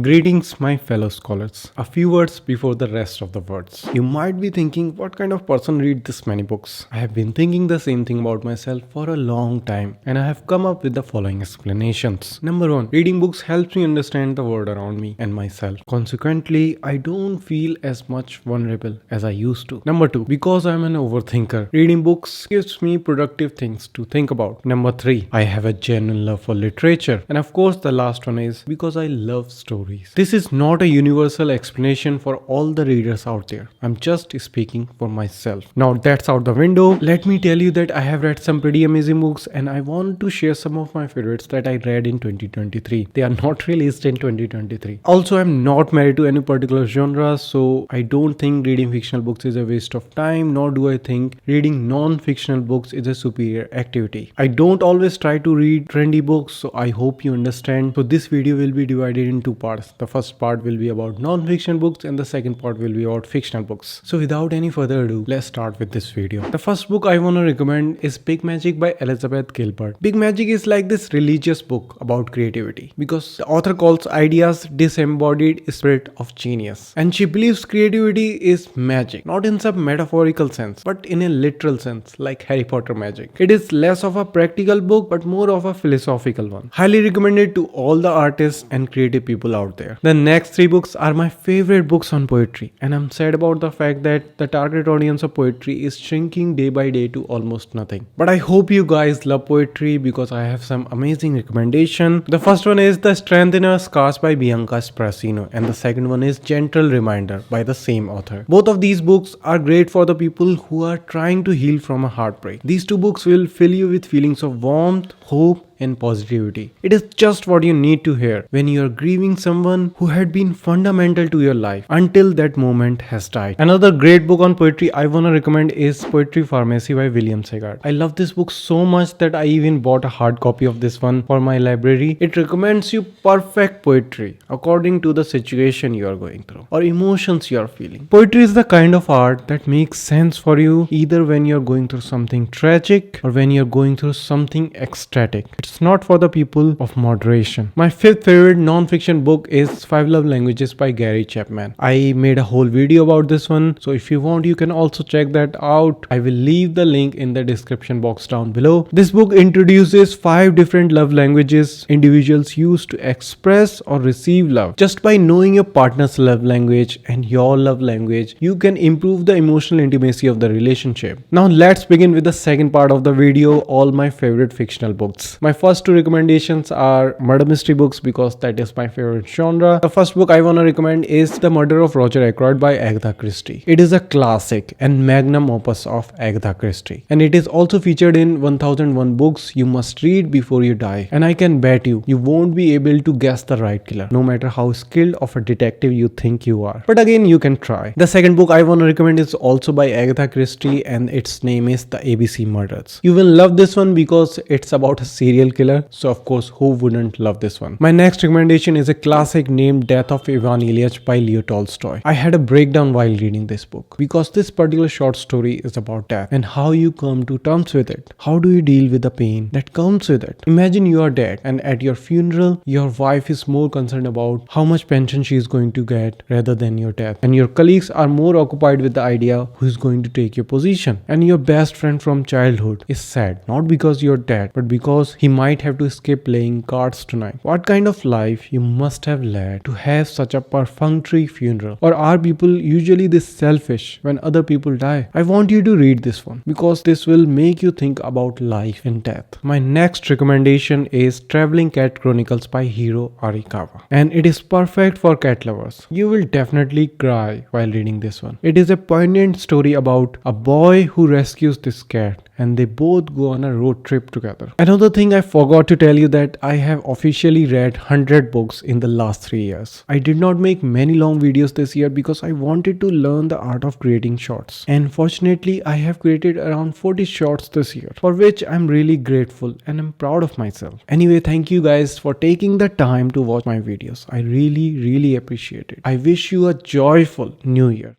Greetings, my fellow scholars. A few words before the rest of the words. You might be thinking, what kind of person reads this many books? I have been thinking the same thing about myself for a long time, and I have come up with the following explanations. Number one, reading books helps me understand the world around me and myself. Consequently, I don't feel as much vulnerable as I used to. Number two, because I'm an overthinker, reading books gives me productive things to think about. Number three, I have a genuine love for literature. And of course, the last one is because I love stories. This is not a universal explanation for all the readers out there. I'm just speaking for myself. Now that's out the window. Let me tell you that I have read some pretty amazing books and I want to share some of my favorites that I read in 2023. They are not released in 2023. Also, I'm not married to any particular genre, so I don't think reading fictional books is a waste of time, nor do I think reading non-fictional books is a superior activity. I don't always try to read trendy books, so I hope you understand. So this video will be divided in two parts. The first part will be about non-fiction books and the second part will be about fictional books. So without any further ado, let's start with this video. The first book I want to recommend is Big Magic by Elizabeth Gilbert. Big Magic is like this religious book about creativity because the author calls ideas disembodied spirit of genius. And she believes creativity is magic, not in some metaphorical sense, but in a literal sense, like Harry Potter magic. It is less of a practical book, but more of a philosophical one. Highly recommended to all the artists and creative people out there. The next three books are my favorite books on poetry, and I'm sad about the fact that the target audience of poetry is shrinking day by day to almost nothing. But I hope you guys love poetry because I have some amazing recommendation. The first one is The Strength in Our Scars by Bianca Sparacino, and the second one is Gentle Reminder by the same author. Both of these books are great for the people who are trying to heal from a heartbreak. These two books will fill you with feelings of warmth, hope, and positivity. It is just what you need to hear when you are grieving someone who had been fundamental to your life until that moment has died. Another great book on poetry I want to recommend is Poetry Pharmacy by William Segard. I love this book so much that I even bought a hard copy of this one for my library. It recommends you perfect poetry according to the situation you are going through or emotions you are feeling. Poetry is the kind of art that makes sense for you either when you're going through something tragic or when you're going through something ecstatic. It's not for the people of moderation. My fifth favorite non-fiction book is 5 Love Languages by Gary Chapman. I made a whole video about this one, so if you want you can also check that out. I will leave the link in the description box down below. This book introduces 5 different love languages individuals use to express or receive love. Just by knowing your partner's love language and your love language, you can improve the emotional intimacy of the relationship. Now let's begin with the second part of the video, all my favorite fictional books. My first two recommendations are murder mystery books because that is my favorite genre. The first book I want to recommend is The Murder of Roger Ackroyd by Agatha Christie. It is a classic and magnum opus of Agatha Christie, and it is also featured in 1001 Books You Must Read Before You Die. And I can bet you won't be able to guess the right killer, no matter how skilled of a detective you think you are. But again, you can try. The second book I want to recommend is also by Agatha Christie, and its name is The ABC Murders. You will love this one because it's about a serial killer, so of course who wouldn't love this one. My next recommendation is a classic named Death of Ivan Ilyich by Leo Tolstoy. I had a breakdown while reading this book because this particular short story is about death and how you come to terms with it. How do you deal with the pain that comes with it? Imagine you are dead and at your funeral your wife is more concerned about how much pension she is going to get rather than your death, and your colleagues are more occupied with the idea who is going to take your position, and your best friend from childhood is sad not because you're dead but because he might have to escape playing cards tonight. What kind of life you must have led to have such a perfunctory funeral? Or are people usually this selfish when other people die? I want you to read this one because this will make you think about life and death. My next recommendation is Traveling Cat Chronicles by Hiro Arikawa, and it is perfect for cat lovers. You will definitely cry while reading this one. It is a poignant story about a boy who rescues this cat and they both go on a road trip together. Another thing I forgot to tell you that I have officially read 100 books in the last 3 years. I did not make many long videos this year because I wanted to learn the art of creating shorts, and fortunately I have created around 40 shorts this year, for which I'm really grateful and I'm proud of myself. Anyway, thank you guys for taking the time to watch my videos. I really appreciate it. I wish you a joyful new year.